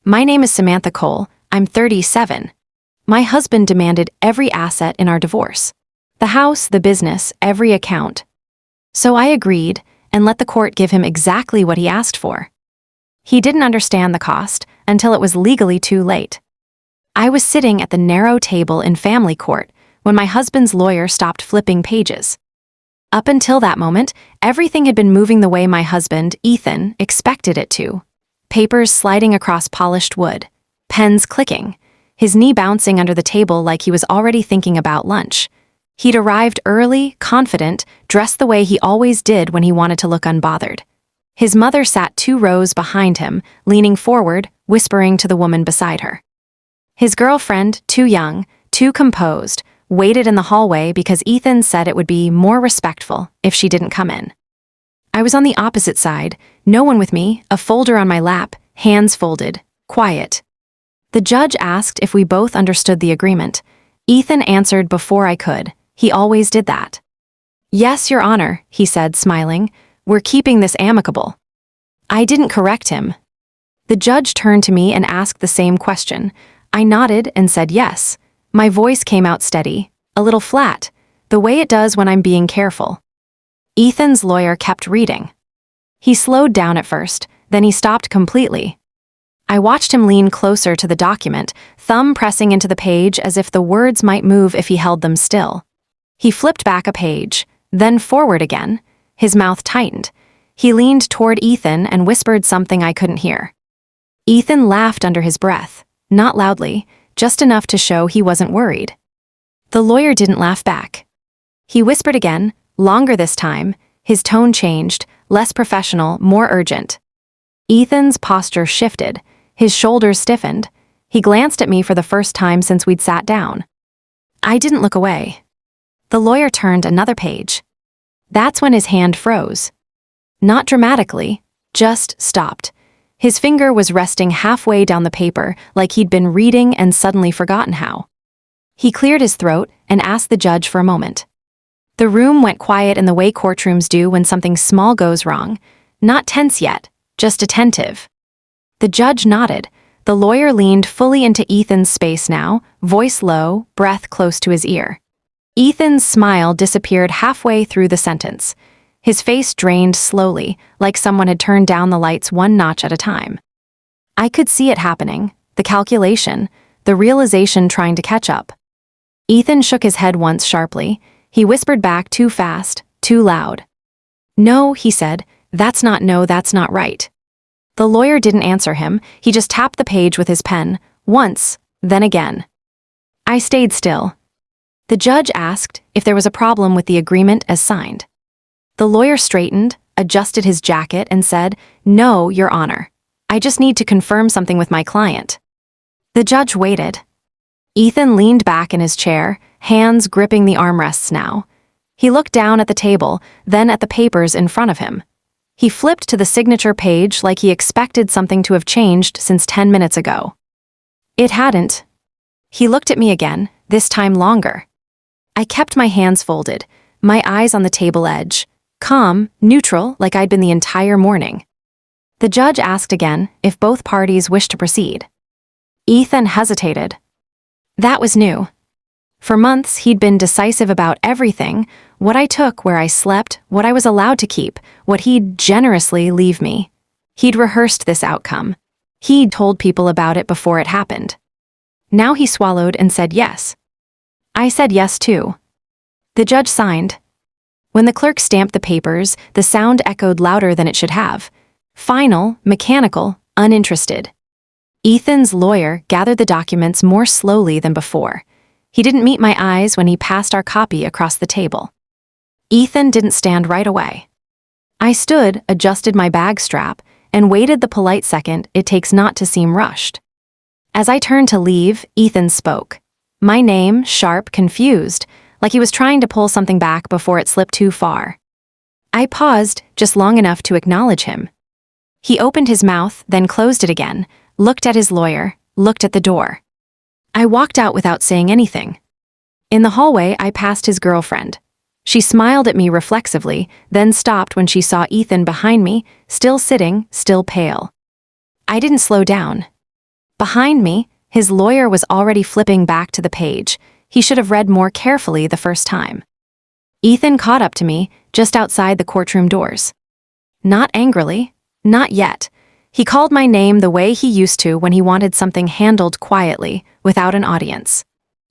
My name is Samantha Cole. I'm 37. My husband demanded every asset in our divorce. The house, the business, every account. So I agreed and let the court give him exactly what he asked for. He didn't understand the cost until it was legally too late. I was sitting at the narrow table in family court when my husband's lawyer stopped flipping pages. Up until that moment, everything had been moving the way my husband, Ethan, expected it to. Papers sliding across polished wood, pens clicking, his knee bouncing under the table like he was already thinking about lunch. He'd arrived early, confident, dressed the way he always did when he wanted to look unbothered. His mother sat 2 rows behind him, leaning forward, whispering to the woman beside her. His girlfriend, too young, too composed, waited in the hallway because Ethan said it would be more respectful if she didn't come in. I was on the opposite side, no one with me, a folder on my lap, hands folded, quiet. The judge asked if we both understood the agreement. Ethan answered before I could. He always did that. "Yes, Your Honor," he said, smiling. "We're keeping this amicable." I didn't correct him. The judge turned to me and asked the same question. I nodded and said yes. My voice came out steady, a little flat, the way it does when I'm being careful. Ethan's lawyer kept reading. He slowed down at first, then he stopped completely. I watched him lean closer to the document, thumb pressing into the page as if the words might move if he held them still. He flipped back a page, then forward again. His mouth tightened. He leaned toward Ethan and whispered something I couldn't hear. Ethan laughed under his breath, not loudly, just enough to show he wasn't worried. The lawyer didn't laugh back. He whispered again, longer this time. His tone changed, less professional, more urgent. Ethan's posture shifted. His shoulders stiffened. He glanced at me for the first time since we'd sat down. I didn't look away. The lawyer turned another page. That's when his hand froze. Not dramatically, just stopped. His finger was resting halfway down the paper like he'd been reading and suddenly forgotten how. He cleared his throat and asked the judge for a moment. The room went quiet in the way courtrooms do when something small goes wrong, not tense yet, just attentive. The judge nodded. The lawyer leaned fully into Ethan's space now, voice low, breath close to his ear. Ethan's smile disappeared halfway through the sentence. His face drained slowly, like someone had turned down the lights 1 notch at a time. I could see it happening, the calculation, the realization trying to catch up. Ethan shook his head once sharply. He whispered back too fast, too loud. "No," he said, "that's not right." The lawyer didn't answer him. He just tapped the page with his pen, once, then again. I stayed still. The judge asked if there was a problem with the agreement as signed. The lawyer straightened, adjusted his jacket, and said, "No, Your Honor. I just need to confirm something with my client." The judge waited. Ethan leaned back in his chair, hands gripping the armrests now. He looked down at the table, then at the papers in front of him. He flipped to the signature page like he expected something to have changed since 10 minutes ago. It hadn't. He looked at me again, this time longer. I kept my hands folded, my eyes on the table edge, calm, neutral, like I'd been the entire morning. The judge asked again if both parties wished to proceed. Ethan hesitated. That was new. For months, he'd been decisive about everything, what I took, where I slept, what I was allowed to keep, what he'd generously leave me. He'd rehearsed this outcome. He'd told people about it before it happened. Now he swallowed and said yes. I said yes too. The judge signed. When the clerk stamped the papers, the sound echoed louder than it should have. Final, mechanical, uninterested. Ethan's lawyer gathered the documents more slowly than before. He didn't meet my eyes when he passed our copy across the table. Ethan didn't stand right away. I stood, adjusted my bag strap, and waited the polite second it takes not to seem rushed. As I turned to leave, Ethan spoke. My name, sharp, confused, like he was trying to pull something back before it slipped too far. I paused, just long enough to acknowledge him. He opened his mouth, then closed it again, looked at his lawyer, looked at the door. I walked out without saying anything. In the hallway, I passed his girlfriend. She smiled at me reflexively, then stopped when she saw Ethan behind me, still sitting, still pale. I didn't slow down. Behind me, his lawyer was already flipping back to the page. He should have read more carefully the first time. Ethan caught up to me, just outside the courtroom doors. Not angrily, not yet. He called my name the way he used to when he wanted something handled quietly, without an audience.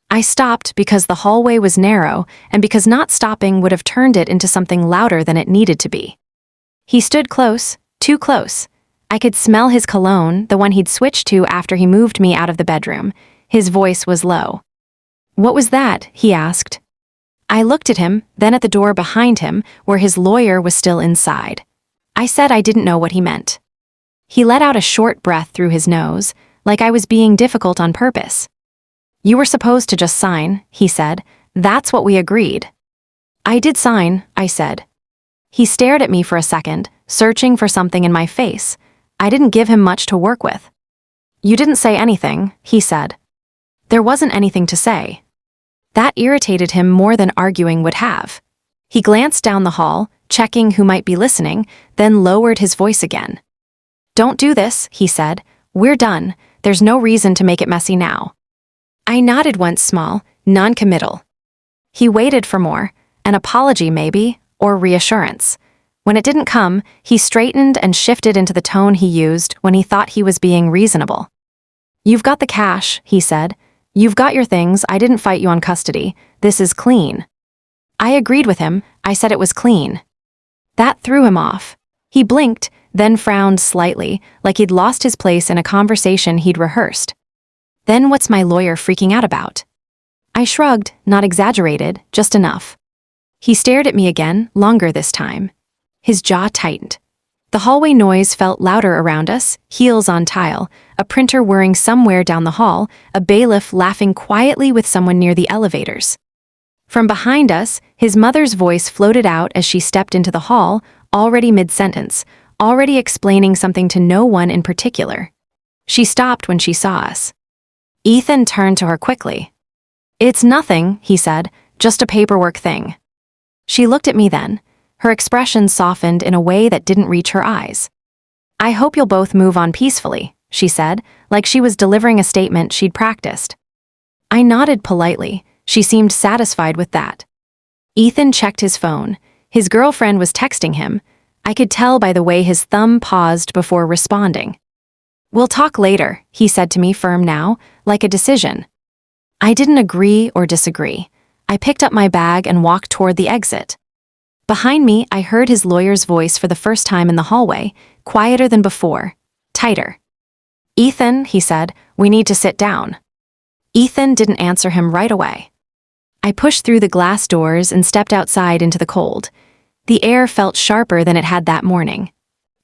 I stopped because the hallway was narrow and because not stopping would have turned it into something louder than it needed to be. He stood close, too close. I could smell his cologne, the one he'd switched to after he moved me out of the bedroom. His voice was low. "What was that?" he asked. I looked at him, then at the door behind him, where his lawyer was still inside. I said I didn't know what he meant. He let out a short breath through his nose, like I was being difficult on purpose. "You were supposed to just sign," he said. "That's what we agreed." "I did sign," I said. He stared at me for a second, searching for something in my face. I didn't give him much to work with. "You didn't say anything," he said. There wasn't anything to say. That irritated him more than arguing would have. He glanced down the hall, checking who might be listening, then lowered his voice again. "Don't do this," he said. "We're done. There's no reason to make it messy now." I nodded once small, non-committal. He waited for more, an apology maybe, or reassurance. When it didn't come, he straightened and shifted into the tone he used when he thought he was being reasonable. "You've got the cash," he said. "You've got your things. I didn't fight you on custody. This is clean." I agreed with him. I said it was clean. That threw him off. He blinked, then frowned slightly, like he'd lost his place in a conversation he'd rehearsed. "Then what's my lawyer freaking out about?" I shrugged, not exaggerated, just enough. He stared at me again, longer this time. His jaw tightened. The hallway noise felt louder around us, heels on tile, a printer whirring somewhere down the hall, a bailiff laughing quietly with someone near the elevators. From behind us, his mother's voice floated out as she stepped into the hall, already mid-sentence, already explaining something to no one in particular. She stopped when she saw us. Ethan turned to her quickly. "It's nothing," he said, "just a paperwork thing." She looked at me then. Her expression softened in a way that didn't reach her eyes. "I hope you'll both move on peacefully," she said, like she was delivering a statement she'd practiced. I nodded politely. She seemed satisfied with that. Ethan checked his phone. His girlfriend was texting him. I could tell by the way his thumb paused before responding. "We'll talk later," he said to me firm now, like a decision. I didn't agree or disagree. I picked up my bag and walked toward the exit. Behind me, I heard his lawyer's voice for the first time in the hallway, quieter than before, tighter. "Ethan," he said, "we need to sit down." Ethan didn't answer him right away. I pushed through the glass doors and stepped outside into the cold. The air felt sharper than it had that morning.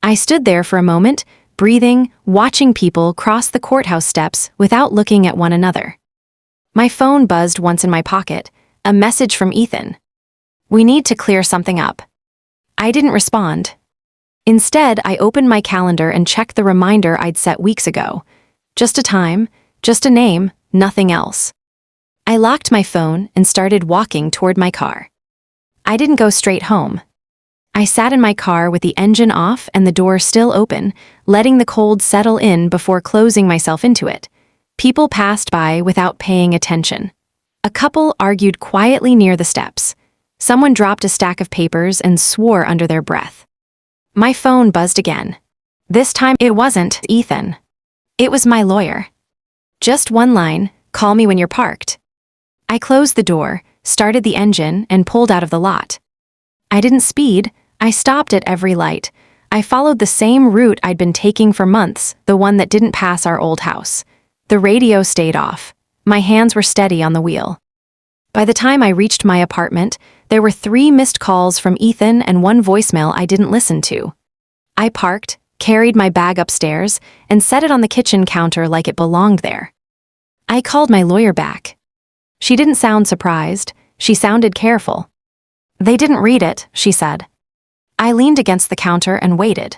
I stood there for a moment, breathing, watching people cross the courthouse steps without looking at one another. My phone buzzed once in my pocket, a message from Ethan. "We need to clear something up." I didn't respond. Instead, I opened my calendar and checked the reminder I'd set weeks ago. Just a time, just a name, nothing else. I locked my phone and started walking toward my car. I didn't go straight home. I sat in my car with the engine off and the door still open, letting the cold settle in before closing myself into it. People passed by without paying attention. A couple argued quietly near the steps. Someone dropped a stack of papers and swore under their breath. My phone buzzed again. This time it wasn't Ethan. It was my lawyer. Just one line, "Call me when you're parked." I closed the door, started the engine, and pulled out of the lot. I didn't speed. I stopped at every light. I followed the same route I'd been taking for months, the one that didn't pass our old house. The radio stayed off. My hands were steady on the wheel. By the time I reached my apartment, there were 3 missed calls from Ethan and 1 voicemail I didn't listen to. I parked, carried my bag upstairs, and set it on the kitchen counter like it belonged there. I called my lawyer back. She didn't sound surprised. She sounded careful. "They didn't read it," she said. I leaned against the counter and waited.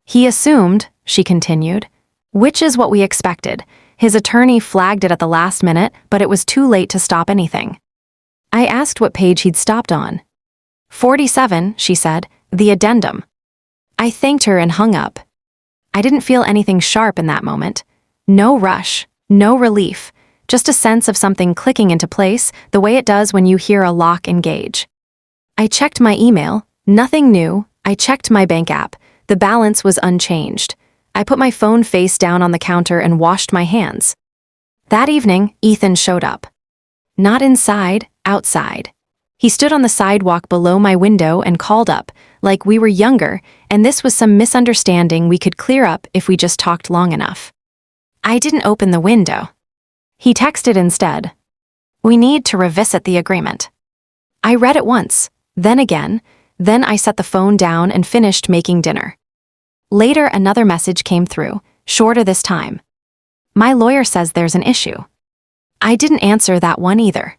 "He assumed," she continued, "which is what we expected. His attorney flagged it at the last minute, but it was too late to stop anything." I asked what page he'd stopped on. 47, she said, the addendum. I thanked her and hung up. I didn't feel anything sharp in that moment. No rush, no relief, just a sense of something clicking into place the way it does when you hear a lock engage. I checked my email, nothing new. I checked my bank app, the balance was unchanged. I put my phone face down on the counter and washed my hands. That evening, Ethan showed up. Not inside, outside. He stood on the sidewalk below my window and called up, like we were younger, and this was some misunderstanding we could clear up if we just talked long enough. I didn't open the window. He texted instead. We need to revisit the agreement. I read it once, then again, then I set the phone down and finished making dinner. Later, another message came through, shorter this time. My lawyer says there's an issue. I didn't answer that one either.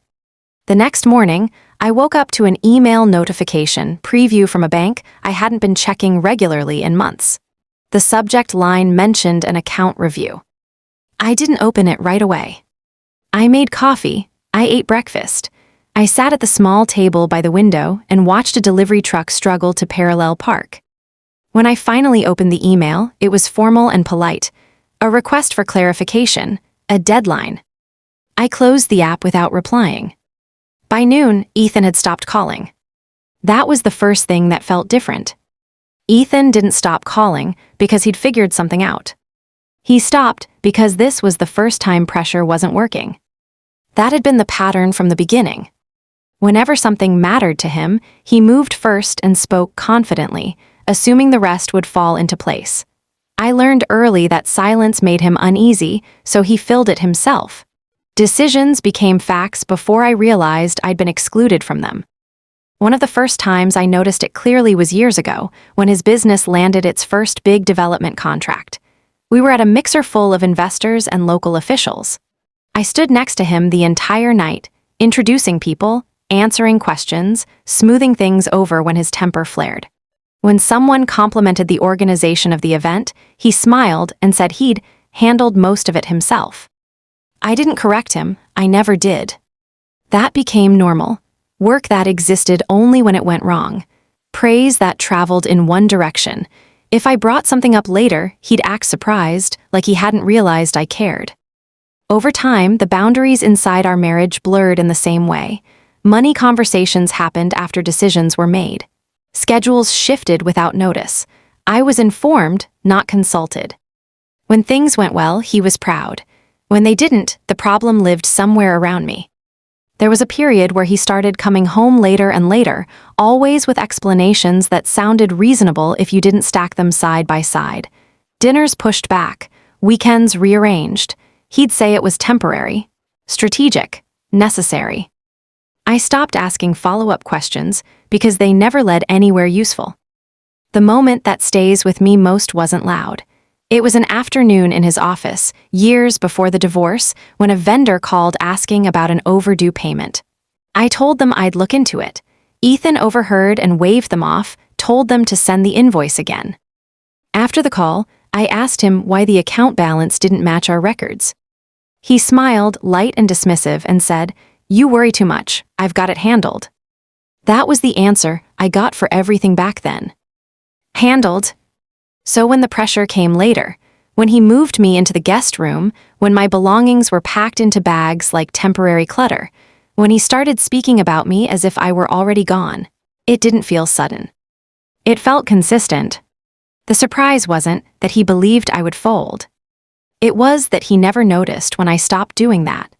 The next morning, I woke up to an email notification preview from a bank I hadn't been checking regularly in months. The subject line mentioned an account review. I didn't open it right away. I made coffee, I ate breakfast. I sat at the small table by the window and watched a delivery truck struggle to parallel park. When I finally opened the email, it was formal and polite. A request for clarification, a deadline. I closed the app without replying. By noon, Ethan had stopped calling. That was the first thing that felt different. Ethan didn't stop calling because he'd figured something out. He stopped because this was the first time pressure wasn't working. That had been the pattern from the beginning. Whenever something mattered to him, he moved first and spoke confidently, assuming the rest would fall into place. I learned early that silence made him uneasy, so he filled it himself. Decisions became facts before I realized I'd been excluded from them. One of the first times I noticed it clearly was years ago, when his business landed its first big development contract. We were at a mixer full of investors and local officials. I stood next to him the entire night, introducing people, answering questions, smoothing things over when his temper flared. When someone complimented the organization of the event, he smiled and said he'd handled most of it himself. I didn't correct him, I never did. That became normal. Work that existed only when it went wrong. Praise that traveled in one direction. If I brought something up later, he'd act surprised, like he hadn't realized I cared. Over time, the boundaries inside our marriage blurred in the same way. Money conversations happened after decisions were made. Schedules shifted without notice. I was informed, not consulted. When things went well, he was proud. When they didn't, the problem lived somewhere around me. There was a period where he started coming home later and later, always with explanations that sounded reasonable if you didn't stack them side by side. Dinners pushed back, weekends rearranged. He'd say it was temporary, strategic, necessary. I stopped asking follow-up questions because they never led anywhere useful. The moment that stays with me most wasn't loud. It was an afternoon in his office, years before the divorce, when a vendor called asking about an overdue payment. I told them I'd look into it. Ethan overheard and waved them off, told them to send the invoice again. After the call, I asked him why the account balance didn't match our records. He smiled, light and dismissive, and said, "You worry too much, I've got it handled." That was the answer I got for everything back then. Handled. So when the pressure came later, when he moved me into the guest room, when my belongings were packed into bags like temporary clutter, when he started speaking about me as if I were already gone, it didn't feel sudden. It felt consistent. The surprise wasn't that he believed I would fold. It was that he never noticed when I stopped doing that.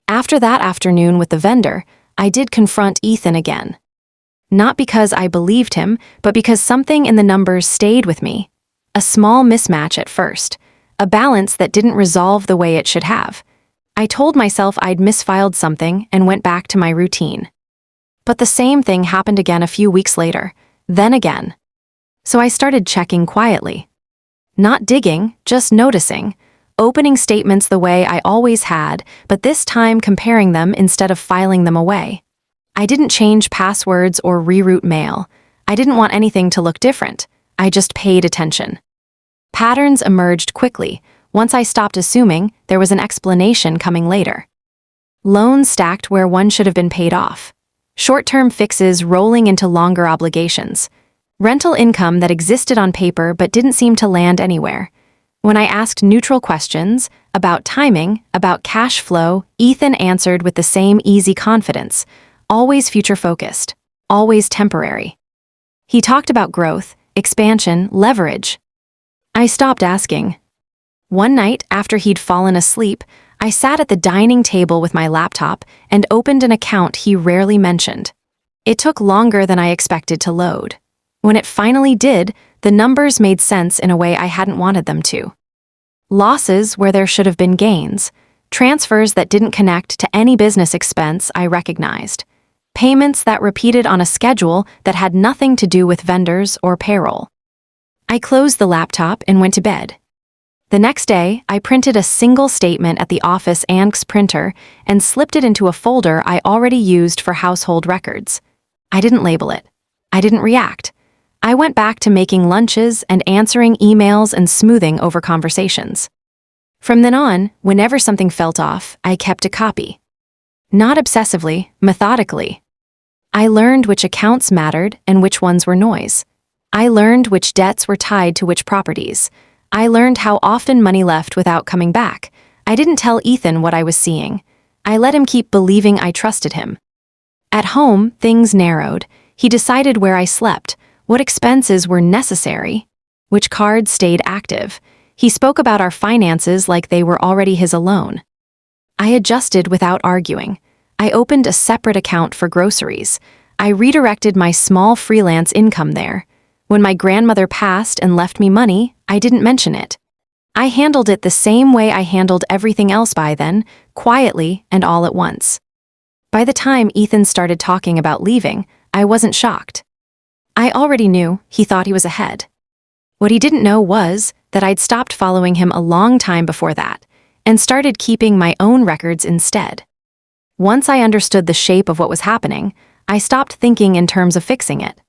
After that afternoon with the vendor, I did confront Ethan again. Not because I believed him, but because something in the numbers stayed with me. A small mismatch at first, a balance that didn't resolve the way it should have. I told myself I'd misfiled something and went back to my routine. But the same thing happened again a few weeks later, then again. So I started checking quietly. Not digging, just noticing, opening statements the way I always had, but this time comparing them instead of filing them away. I didn't change passwords or reroute mail. I didn't want anything to look different. I just paid attention. Patterns emerged quickly once I stopped assuming there was an explanation coming later. Loans stacked where one should have been paid off. Short-term fixes rolling into longer obligations. Rental income that existed on paper but didn't seem to land anywhere. When I asked neutral questions about timing, about cash flow, Ethan answered with the same easy confidence, always future-focused, always temporary. He talked about growth, expansion, leverage. I stopped asking. One night, after he'd fallen asleep, I sat at the dining table with my laptop and opened an account he rarely mentioned. It took longer than I expected to load. When it finally did, the numbers made sense in a way I hadn't wanted them to. Losses where there should have been gains, transfers that didn't connect to any business expense I recognized, payments that repeated on a schedule that had nothing to do with vendors or payroll. I closed the laptop and went to bed. The next day, I printed a single statement at the office ANCS printer and slipped it into a folder I already used for household records. I didn't label it. I didn't react. I went back to making lunches and answering emails and smoothing over conversations. From then on, whenever something felt off, I kept a copy. Not obsessively, methodically. I learned which accounts mattered and which ones were noise. I learned which debts were tied to which properties. I learned how often money left without coming back. I didn't tell Ethan what I was seeing. I let him keep believing I trusted him. At home, things narrowed. He decided where I slept, what expenses were necessary, which cards stayed active. He spoke about our finances like they were already his alone. I adjusted without arguing. I opened a separate account for groceries. I redirected my small freelance income there. When my grandmother passed and left me money, I didn't mention it. I handled it the same way I handled everything else by then, quietly and all at once. By the time Ethan started talking about leaving, I wasn't shocked. I already knew he thought he was ahead. What he didn't know was that I'd stopped following him a long time before that and started keeping my own records instead. Once I understood the shape of what was happening, I stopped thinking in terms of fixing it.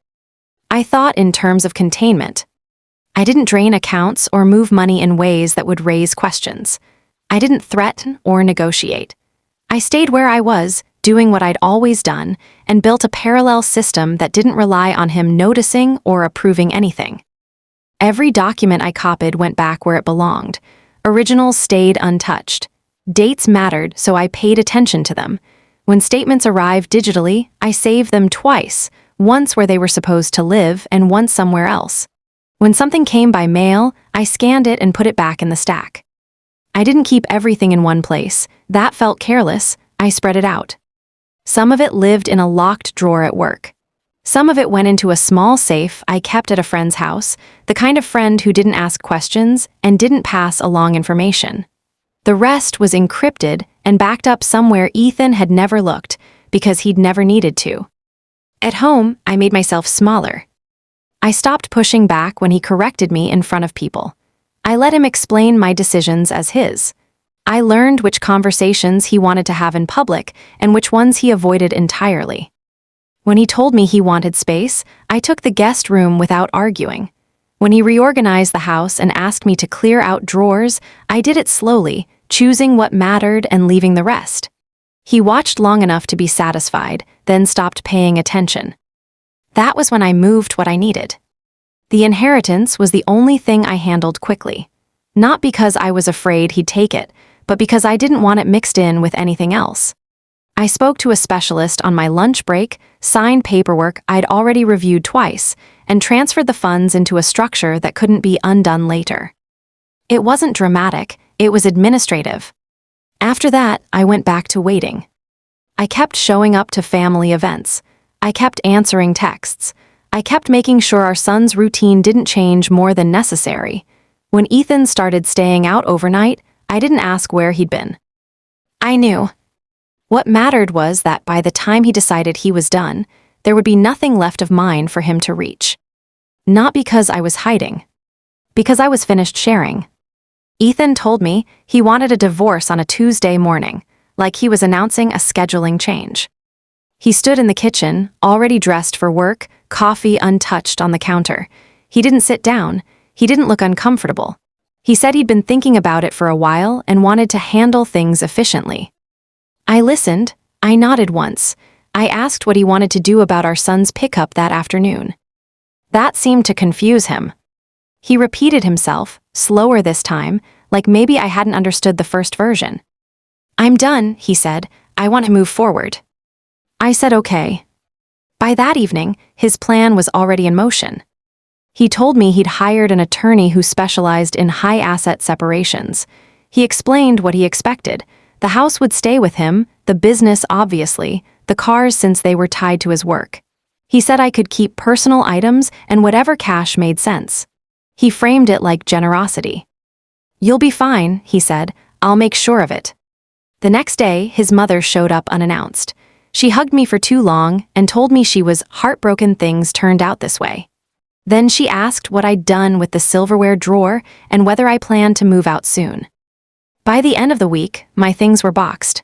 I thought in terms of containment. I didn't drain accounts or move money in ways that would raise questions. I didn't threaten or negotiate. I stayed where I was, doing what I'd always done, and built a parallel system that didn't rely on him noticing or approving anything. Every document I copied went back where it belonged. Originals stayed untouched. Dates mattered, so I paid attention to them. When statements arrived digitally, I saved them twice, once where they were supposed to live and once somewhere else. When something came by mail, I scanned it and put it back in the stack. I didn't keep everything in one place. That felt careless. I spread it out. Some of it lived in a locked drawer at work. Some of it went into a small safe I kept at a friend's house, the kind of friend who didn't ask questions and didn't pass along information. The rest was encrypted and backed up somewhere Ethan had never looked because he'd never needed to. At home, I made myself smaller. I stopped pushing back when he corrected me in front of people. I let him explain my decisions as his. I learned which conversations he wanted to have in public and which ones he avoided entirely. When he told me he wanted space, I took the guest room without arguing. When he reorganized the house and asked me to clear out drawers, I did it slowly, choosing what mattered and leaving the rest. He watched long enough to be satisfied, then stopped paying attention. That was when I moved what I needed. The inheritance was the only thing I handled quickly. Not because I was afraid he'd take it, but because I didn't want it mixed in with anything else. I spoke to a specialist on my lunch break, signed paperwork I'd already reviewed twice, and transferred the funds into a structure that couldn't be undone later. It wasn't dramatic, it was administrative. After that, I went back to waiting. I kept showing up to family events. I kept answering texts. I kept making sure our son's routine didn't change more than necessary. When Ethan started staying out overnight, I didn't ask where he'd been. I knew. What mattered was that by the time he decided he was done, there would be nothing left of mine for him to reach. Not because I was hiding. Because I was finished sharing. Ethan told me he wanted a divorce on a Tuesday morning, like he was announcing a scheduling change. He stood in the kitchen, already dressed for work, coffee untouched on the counter. He didn't sit down. He didn't look uncomfortable. He said he'd been thinking about it for a while and wanted to handle things efficiently. I listened. I nodded once. I asked what he wanted to do about our son's pickup that afternoon. That seemed to confuse him. He repeated himself, slower this time, like maybe I hadn't understood the first version. "I'm done," he said. "I want to move forward." I said okay. By that evening, his plan was already in motion. He told me he'd hired an attorney who specialized in high-asset separations. He explained what he expected. The house would stay with him, the business obviously, the cars since they were tied to his work. He said I could keep personal items and whatever cash made sense. He framed it like generosity. "You'll be fine," he said. "I'll make sure of it." The next day, his mother showed up unannounced. She hugged me for too long and told me she was heartbroken things turned out this way. Then she asked what I'd done with the silverware drawer and whether I planned to move out soon. By the end of the week, my things were boxed.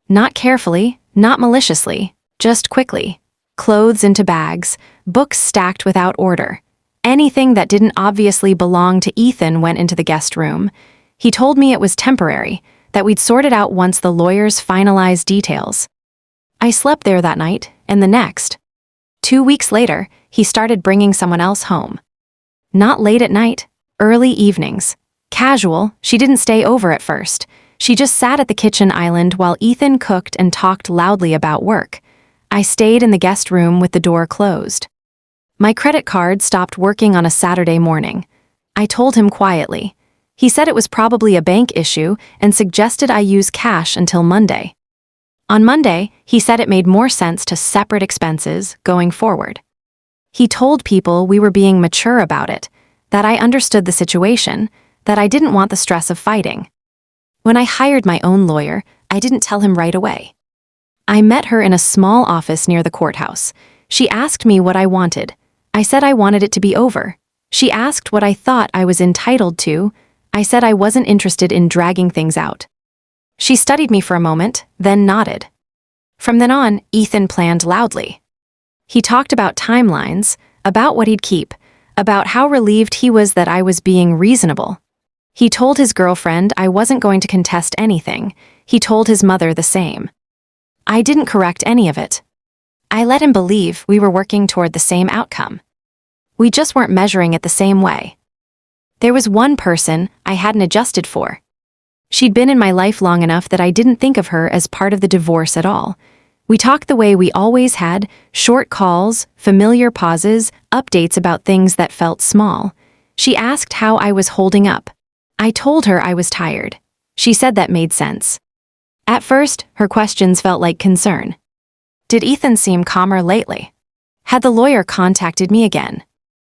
Not carefully, not maliciously, just quickly. Clothes into bags, books stacked without order. Anything that didn't obviously belong to Ethan went into the guest room. He told me it was temporary, that we'd sort it out once the lawyers finalized details. I slept there that night, and the next. 2 weeks later, he started bringing someone else home. Not late at night, early evenings. Casual, she didn't stay over at first. She just sat at the kitchen island while Ethan cooked and talked loudly about work. I stayed in the guest room with the door closed. My credit card stopped working on a Saturday morning. I told him quietly. He said it was probably a bank issue and suggested I use cash until Monday. On Monday, he said it made more sense to separate expenses going forward. He told people we were being mature about it, that I understood the situation, that I didn't want the stress of fighting. When I hired my own lawyer, I didn't tell him right away. I met her in a small office near the courthouse. She asked me what I wanted. I said I wanted it to be over. She asked what I thought I was entitled to. I said I wasn't interested in dragging things out. She studied me for a moment, then nodded. From then on, Ethan planned loudly. He talked about timelines, about what he'd keep, about how relieved he was that I was being reasonable. He told his girlfriend I wasn't going to contest anything. He told his mother the same. I didn't correct any of it. I let him believe we were working toward the same outcome. We just weren't measuring it the same way. There was one person I hadn't adjusted for. She'd been in my life long enough that I didn't think of her as part of the divorce at all. We talked the way we always had, short calls, familiar pauses, updates about things that felt small. She asked how I was holding up. I told her I was tired. She said that made sense. At first, her questions felt like concern. Did Ethan seem calmer lately? Had the lawyer contacted me again?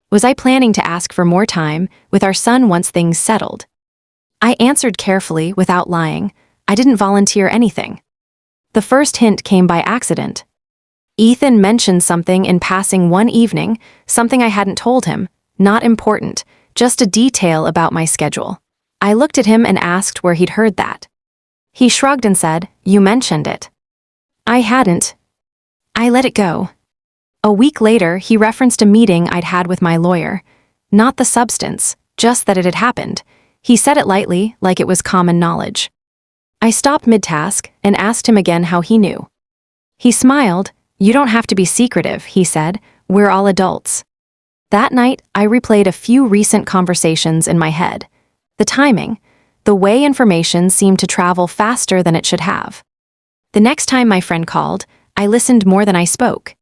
Was I planning to ask for more time with our son once things settled? I answered carefully without lying. I didn't volunteer anything. The first hint came by accident. Ethan mentioned something in passing one evening, something I hadn't told him, not important, just a detail about my schedule. I looked at him and asked where he'd heard that. He shrugged and said, "You mentioned it." I hadn't. I let it go. A week later, he referenced a meeting I'd had with my lawyer. Not the substance, just that it had happened. He said it lightly, like it was common knowledge. I stopped mid-task and asked him again how he knew. He smiled. "You don't have to be secretive," he said. "We're all adults." That night, I replayed a few recent conversations in my head. The timing, the way information seemed to travel faster than it should have. The next time my friend called, I listened more than I spoke.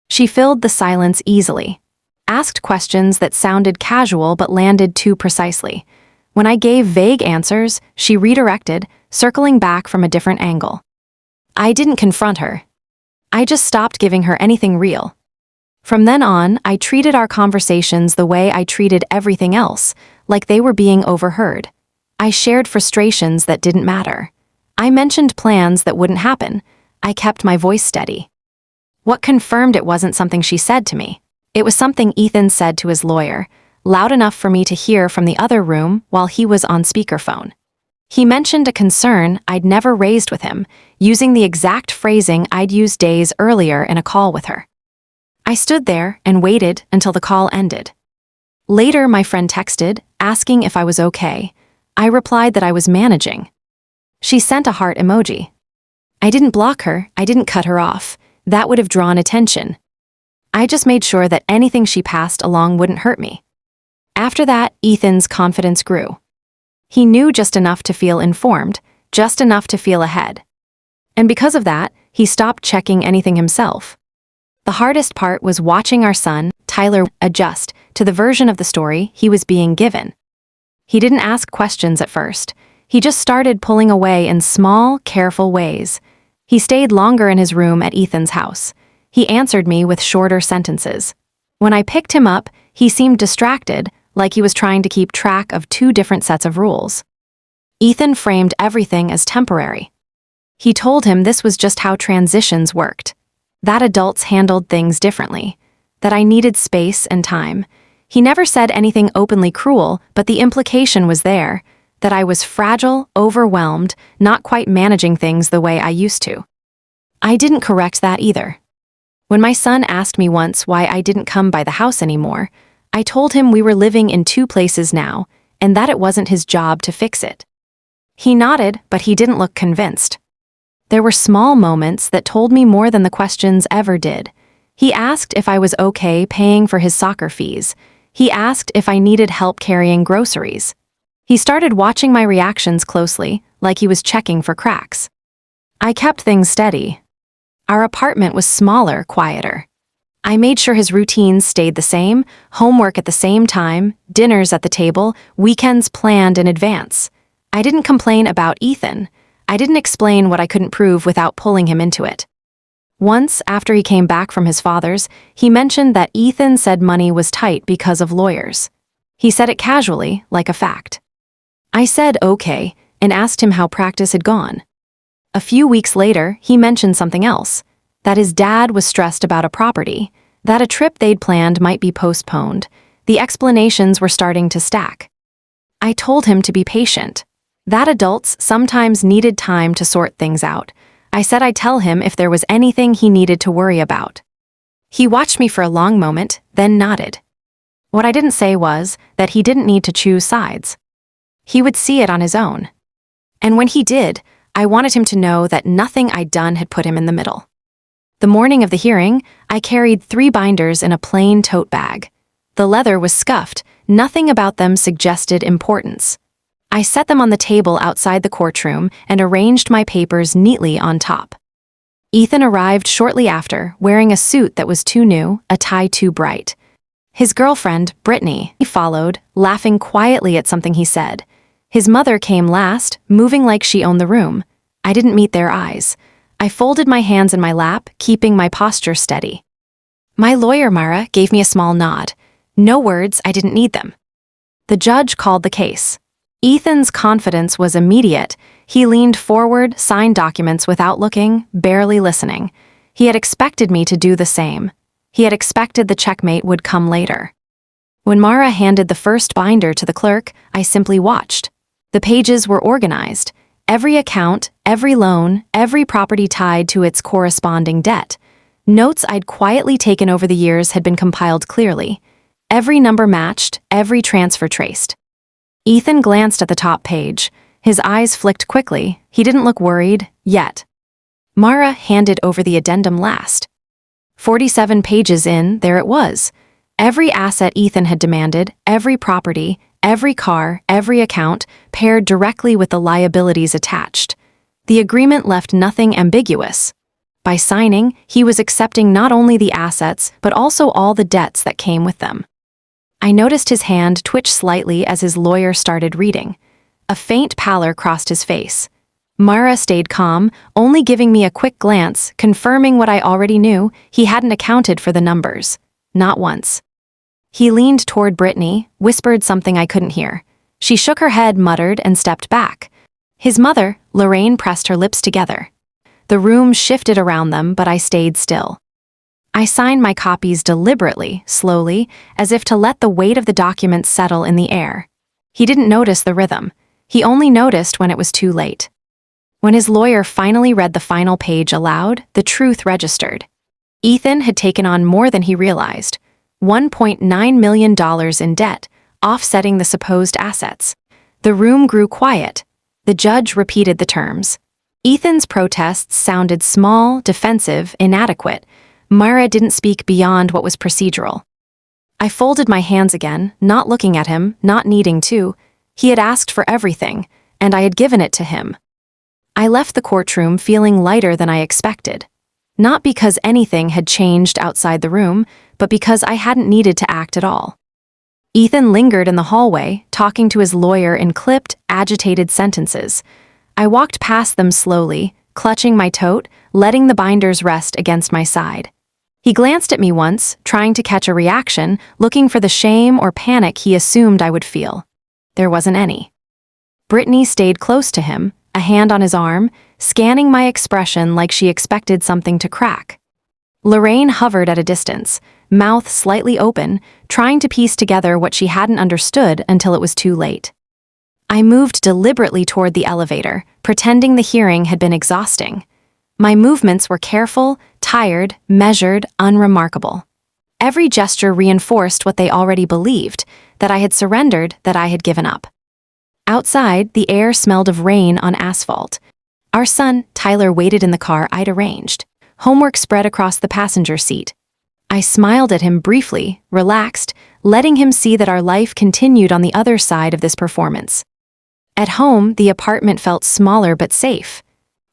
She filled the silence easily, asked questions that sounded casual but landed too precisely. When I gave vague answers, she redirected, circling back from a different angle. I didn't confront her. I just stopped giving her anything real. From then on, I treated our conversations the way I treated everything else, like they were being overheard. I shared frustrations that didn't matter. I mentioned plans that wouldn't happen. I kept my voice steady. What confirmed it wasn't something she said to me. It was something Ethan said to his lawyer, loud enough for me to hear from the other room while he was on speakerphone. He mentioned a concern I'd never raised with him, using the exact phrasing I'd used days earlier in a call with her. I stood there and waited until the call ended. Later, my friend texted, asking if I was okay. I replied that I was managing. She sent a heart emoji. I didn't block her, I didn't cut her off. That would have drawn attention. I just made sure that anything she passed along wouldn't hurt me. After that, Ethan's confidence grew. He knew just enough to feel informed, just enough to feel ahead. And because of that, he stopped checking anything himself. The hardest part was watching our son, Tyler, adjust to the version of the story he was being given. He didn't ask questions at first. He just started pulling away in small, careful ways. He stayed longer in his room at Ethan's house. He answered me with shorter sentences. When I picked him up, he seemed distracted, like he was trying to keep track of two different sets of rules. Ethan framed everything as temporary. He told him this was just how transitions worked, that adults handled things differently, that I needed space and time. He never said anything openly cruel, but the implication was there, that I was fragile, overwhelmed, not quite managing things the way I used to. I didn't correct that either. When my son asked me once why I didn't come by the house anymore, I told him we were living in two places now, and that it wasn't his job to fix it. He nodded, but he didn't look convinced. There were small moments that told me more than the questions ever did. He asked if I was okay paying for his soccer fees. He asked if I needed help carrying groceries. He started watching my reactions closely, like he was checking for cracks. I kept things steady. Our apartment was smaller, quieter. I made sure his routines stayed the same, homework at the same time, dinners at the table, weekends planned in advance. I didn't complain about Ethan. I didn't explain what I couldn't prove without pulling him into it. Once, after he came back from his father's, he mentioned that Ethan said money was tight because of lawyers. He said it casually, like a fact. I said okay, and asked him how practice had gone. A few weeks later, he mentioned something else, that his dad was stressed about a property, that a trip they'd planned might be postponed. The explanations were starting to stack. I told him to be patient, that adults sometimes needed time to sort things out. I said I'd tell him if there was anything he needed to worry about. He watched me for a long moment, then nodded. What I didn't say was that he didn't need to choose sides. He would see it on his own. And when he did, I wanted him to know that nothing I'd done had put him in the middle. The morning of the hearing, I carried 3 binders in a plain tote bag. The leather was scuffed, nothing about them suggested importance. I set them on the table outside the courtroom and arranged my papers neatly on top. Ethan arrived shortly after, wearing a suit that was too new, a tie too bright. His girlfriend, Brittany, followed, laughing quietly at something he said. His mother came last, moving like she owned the room. I didn't meet their eyes. I folded my hands in my lap, keeping my posture steady. My lawyer, Mara, gave me a small nod. No words, I didn't need them. The judge called the case. Ethan's confidence was immediate. He leaned forward, signed documents without looking, barely listening. He had expected me to do the same. He had expected the checkmate would come later. When Mara handed the first binder to the clerk, I simply watched. The pages were organized. Every account, every loan, every property tied to its corresponding debt. Notes I'd quietly taken over the years had been compiled clearly. Every number matched, every transfer traced. Ethan glanced at the top page. His eyes flicked quickly. He didn't look worried, yet. Mara handed over the addendum last. 47 pages in, there it was. Every asset Ethan had demanded, every property, every car, every account, paired directly with the liabilities attached. The agreement left nothing ambiguous. By signing, he was accepting not only the assets, but also all the debts that came with them. I noticed his hand twitch slightly as his lawyer started reading. A faint pallor crossed his face. Mara stayed calm, only giving me a quick glance, confirming what I already knew. He hadn't accounted for the numbers. Not once. He leaned toward Brittany, whispered something I couldn't hear. She shook her head, muttered, and stepped back. His mother, Lorraine, pressed her lips together. The room shifted around them, but I stayed still. I signed my copies deliberately, slowly, as if to let the weight of the documents settle in the air. He didn't notice the rhythm. He only noticed when it was too late. When his lawyer finally read the final page aloud, the truth registered. Ethan had taken on more than he realized. $1.9 million in debt, offsetting the supposed assets. The room grew quiet. The judge repeated the terms. Ethan's protests sounded small, defensive, inadequate. Mara didn't speak beyond what was procedural. I folded my hands again, not looking at him, not needing to. He had asked for everything, and I had given it to him. I left the courtroom feeling lighter than I expected. Not because anything had changed outside the room, but because I hadn't needed to act at all. Ethan lingered in the hallway, talking to his lawyer in clipped, agitated sentences. I walked past them slowly, clutching my tote, letting the binders rest against my side. He glanced at me once, trying to catch a reaction, looking for the shame or panic he assumed I would feel. There wasn't any. Brittany stayed close to him, a hand on his arm, scanning my expression like she expected something to crack. Lorraine hovered at a distance, mouth slightly open, trying to piece together what she hadn't understood until it was too late. I moved deliberately toward the elevator, pretending the hearing had been exhausting. My movements were careful, tired, measured, unremarkable. Every gesture reinforced what they already believed, that I had surrendered, that I had given up. Outside, the air smelled of rain on asphalt. Our son, Tyler, waited in the car I'd arranged. Homework spread across the passenger seat. I smiled at him briefly, relaxed, letting him see that our life continued on the other side of this performance. At home, the apartment felt smaller but safe.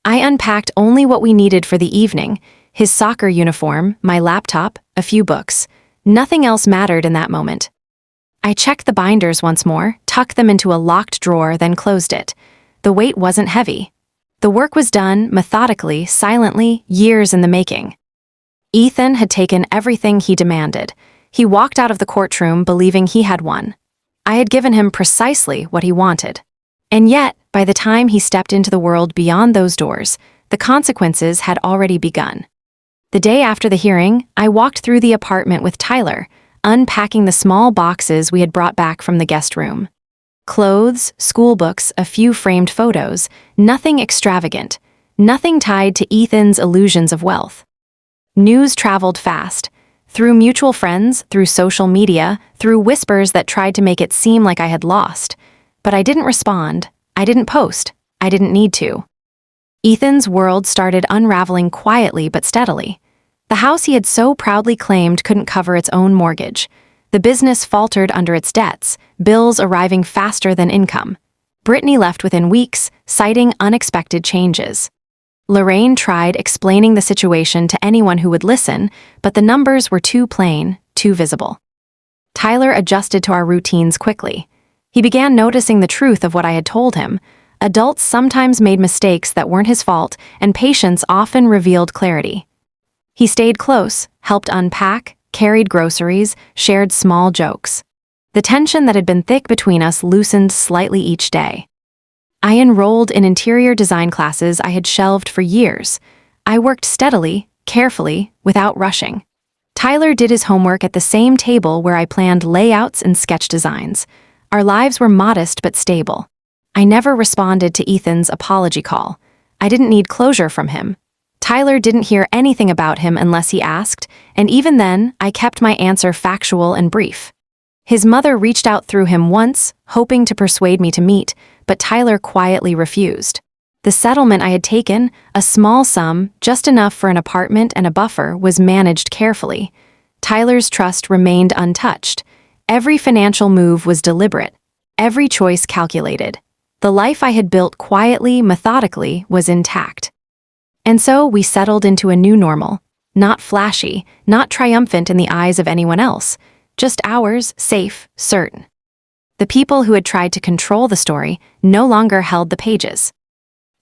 I unpacked only what we needed for the evening: his soccer uniform, my laptop, a few books. Nothing else mattered in that moment. I checked the binders once more, tucked them into a locked drawer, then closed it. The weight wasn't heavy. The work was done, methodically, silently, years in the making. Ethan had taken everything he demanded. He walked out of the courtroom believing he had won. I had given him precisely what he wanted. And yet, by the time he stepped into the world beyond those doors, the consequences had already begun. The day after the hearing, I walked through the apartment with Tyler, unpacking the small boxes we had brought back from the guest room. Clothes, school books, a few framed photos, nothing extravagant, nothing tied to Ethan's illusions of wealth. News traveled fast, through mutual friends, through social media, through whispers that tried to make it seem like I had lost. But I didn't respond, I didn't post, I didn't need to. Ethan's world started unraveling quietly but steadily. The house he had so proudly claimed couldn't cover its own mortgage. The business faltered under its debts, bills arriving faster than income. Brittany left within weeks, citing unexpected changes. Lorraine tried explaining the situation to anyone who would listen, but the numbers were too plain, too visible. Tyler adjusted to our routines quickly. He began noticing the truth of what I had told him. Adults sometimes made mistakes that weren't his fault, and patience often revealed clarity. He stayed close, helped unpack, carried groceries, shared small jokes. The tension that had been thick between us loosened slightly each day. I enrolled in interior design classes I had shelved for years. I worked steadily, carefully, without rushing. Tyler did his homework at the same table where I planned layouts and sketch designs. Our lives were modest but stable. I never responded to Ethan's apology call. I didn't need closure from him. Tyler didn't hear anything about him unless he asked, and even then, I kept my answer factual and brief. His mother reached out through him once, hoping to persuade me to meet, but Tyler quietly refused. The settlement I had taken, a small sum, just enough for an apartment and a buffer, was managed carefully. Tyler's trust remained untouched. Every financial move was deliberate, every choice calculated. The life I had built quietly, methodically, was intact. And so we settled into a new normal, not flashy, not triumphant in the eyes of anyone else, just ours, safe, certain. The people who had tried to control the story no longer held the pages.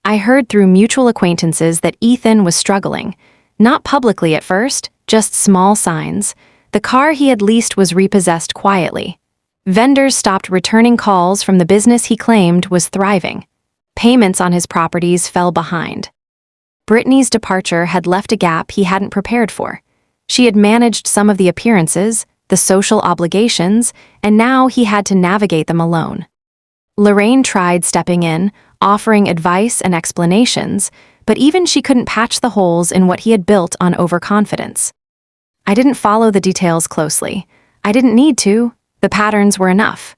I heard through mutual acquaintances that Ethan was struggling, not publicly at first, just small signs. The car he had leased was repossessed quietly. Vendors stopped returning calls from the business he claimed was thriving. Payments on his properties fell behind. Brittany's departure had left a gap he hadn't prepared for. She had managed some of the appearances, the social obligations, and now he had to navigate them alone. Lorraine tried stepping in, offering advice and explanations, but even she couldn't patch the holes in what he had built on overconfidence. I didn't follow the details closely. I didn't need to. The patterns were enough.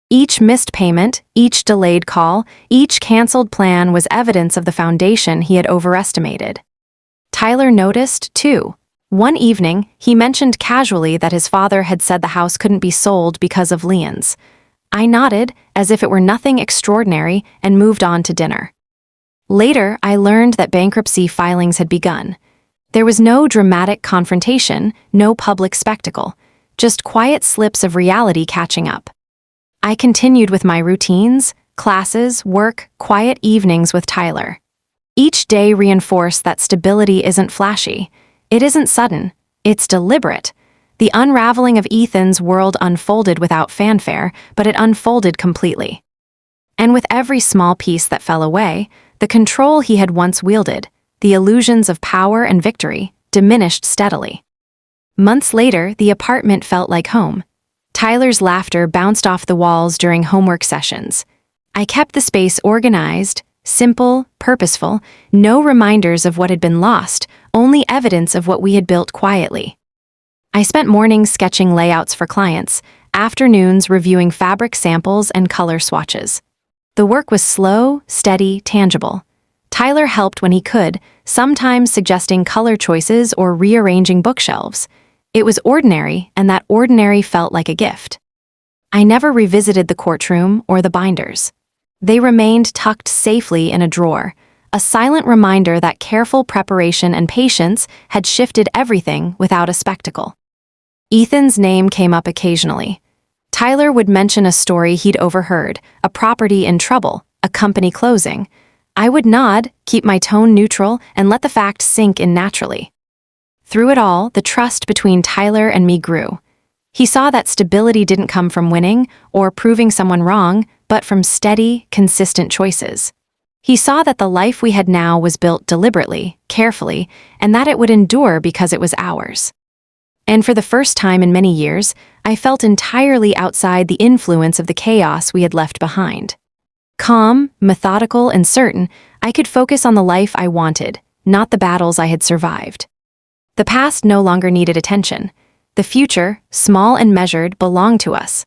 Each missed payment, each delayed call, each canceled plan was evidence of the foundation he had overestimated. Tyler noticed, too. One evening, he mentioned casually that his father had said the house couldn't be sold because of liens. I nodded, as if it were nothing extraordinary, and moved on to dinner. Later, I learned that bankruptcy filings had begun. There was no dramatic confrontation, no public spectacle, just quiet slips of reality catching up. I continued with my routines, classes, work, quiet evenings with Tyler. Each day reinforced that stability isn't flashy. It isn't sudden. It's deliberate. The unraveling of Ethan's world unfolded without fanfare, but it unfolded completely. And with every small piece that fell away, the control he had once wielded, the illusions of power and victory, diminished steadily. Months later, the apartment felt like home. Tyler's laughter bounced off the walls during homework sessions. I kept the space organized, simple, purposeful, no reminders of what had been lost, only evidence of what we had built quietly. I spent mornings sketching layouts for clients, afternoons reviewing fabric samples and color swatches. The work was slow, steady, tangible. Tyler helped when he could, sometimes suggesting color choices or rearranging bookshelves. It was ordinary, and that ordinary felt like a gift. I never revisited the courtroom or the binders. They remained tucked safely in a drawer, a silent reminder that careful preparation and patience had shifted everything without a spectacle. Ethan's name came up occasionally. Tyler would mention a story he'd overheard, a property in trouble, a company closing. I would nod, keep my tone neutral, and let the facts sink in naturally. Through it all, the trust between Tyler and me grew. He saw that stability didn't come from winning or proving someone wrong, but from steady, consistent choices. He saw that the life we had now was built deliberately, carefully, and that it would endure because it was ours. And for the first time in many years, I felt entirely outside the influence of the chaos we had left behind. Calm, methodical, and certain, I could focus on the life I wanted, not the battles I had survived. The past no longer needed attention. The future, small and measured, belonged to us.